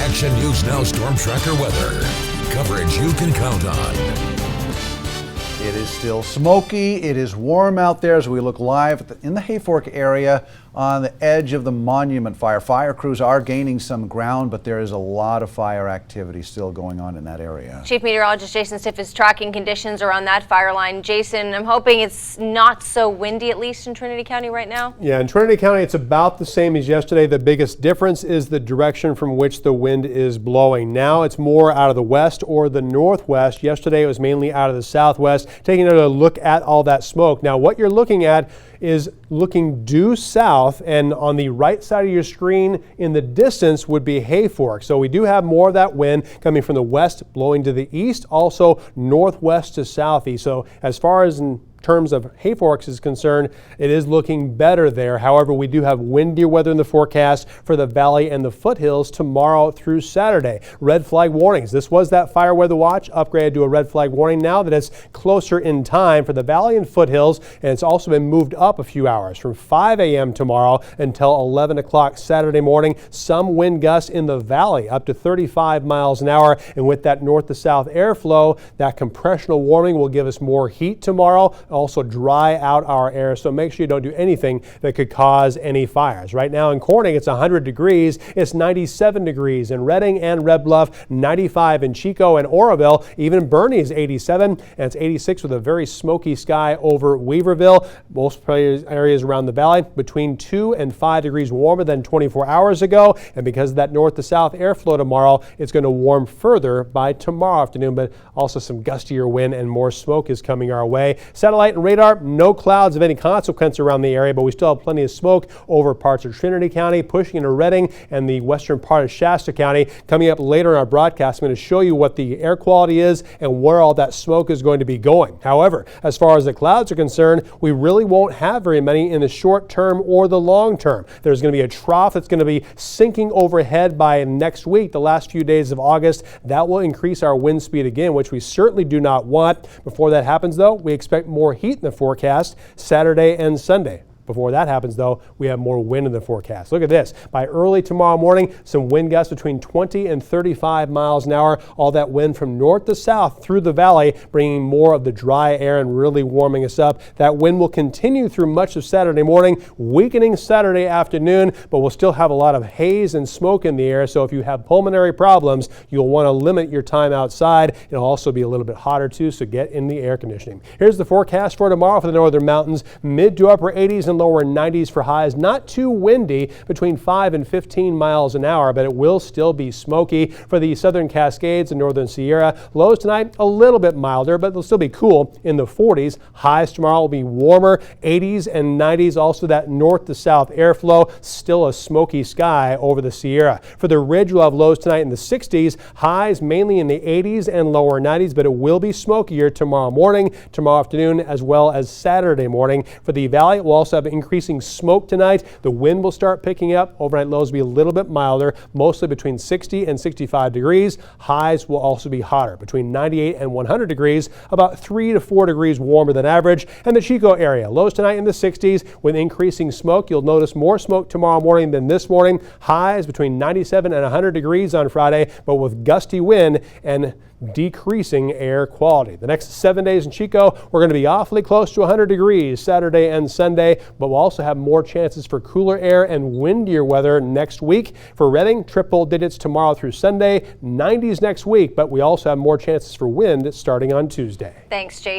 Action News Now Storm Tracker weather. Coverage you can count on. It is still smoky. It is warm out there as we look live in the Hayfork area on the edge of the Monument Fire. Fire crews are gaining some ground, but there is a lot of fire activity still going on in that area. Chief Meteorologist Jason Stiff is tracking conditions around that fire line. Jason, I'm hoping it's not so windy, at least in Trinity County right now. Yeah, in Trinity County, it's about the same as yesterday. The biggest difference is the direction from which the wind is blowing. Now it's more out of the west or the northwest. Yesterday, it was mainly out of the southwest. Taking a look at all that smoke. Now, what you're looking at is looking due south, and on the right side of your screen in the distance would be Hayfork. So we do have more of that wind coming from the west blowing to the east, also northwest to southeast. So as far as in terms of Hayforks is concerned, it is looking better there. However, we do have windier weather in the forecast for the valley and the foothills tomorrow through Saturday. Red flag warnings. This was that fire weather watch upgraded to a red flag warning now that it's closer in time for the valley and foothills, and it's also been moved up a few hours from 5 a.m. tomorrow until 11 o'clock Saturday morning. Some wind gusts in the valley up to 35 miles an hour, and with that north to south airflow, that compressional warming will give us more heat tomorrow, also dry out our air, so make sure you don't do anything that could cause any fires. Right now in Corning, it's 100 degrees. It's 97 degrees in Redding and Red Bluff, 95 in Chico and Oroville. Even Bernie's 87, and it's 86 with a very smoky sky over Weaverville. Most areas around the valley between 2 and 5 degrees warmer than 24 hours ago, and because of that north to south airflow tomorrow, it's going to warm further by tomorrow afternoon, but also some gustier wind and more smoke is coming our way. Satellite and radar, no clouds of any consequence around the area, but we still have plenty of smoke over parts of Trinity County, pushing into Redding and the western part of Shasta County. Coming up later in our broadcast, I'm going to show you what the air quality is and where all that smoke is going to be going. However, as far as the clouds are concerned, we really won't have very many in the short term or the long term. There's going to be a trough that's going to be sinking overhead by next week, the last few days of August. That will increase our wind speed again, which we certainly do not want. Before that happens, though, we expect more heat in the forecast Saturday and Sunday. Before that happens, though, we have more wind in the forecast. Look at this. By early tomorrow morning, some wind gusts between 20 and 35 miles an hour. All that wind from north to south through the valley, bringing more of the dry air and really warming us up. That wind will continue through much of Saturday morning, weakening Saturday afternoon, but we'll still have a lot of haze and smoke in the air. So if you have pulmonary problems, you'll want to limit your time outside. It'll also be a little bit hotter too, so get in the air conditioning. Here's the forecast for tomorrow for the northern mountains. Mid to upper 80s and lower 90s for highs. Not too windy, between 5 and 15 miles an hour, but it will still be smoky. For the southern Cascades and northern Sierra, lows tonight a little bit milder, but they'll still be cool in the 40s. Highs tomorrow will be warmer, 80s and 90s. Also that north to south airflow, still a smoky sky over the Sierra. For the ridge, we'll have lows tonight in the 60s, highs mainly in the 80s and lower 90s, but it will be smokier tomorrow morning, tomorrow afternoon, as well as Saturday morning. For the valley, we'll also have increasing smoke tonight. The wind will start picking up. Overnight lows will be a little bit milder, mostly between 60 and 65 degrees. Highs will also be hotter, between 98 and 100 degrees, about 3 to 4 degrees warmer than average. And the Chico area, lows tonight in the 60s with increasing smoke. You'll notice more smoke tomorrow morning than this morning. Highs between 97 and 100 degrees on Friday, but with gusty wind and decreasing air quality. The next 7 days in Chico, we're going to be awfully close to 100 degrees Saturday and Sunday, but we'll also have more chances for cooler air and windier weather next week. For Redding, triple digits tomorrow through Sunday, 90s next week, but we also have more chances for wind starting on Tuesday. Thanks, Jason.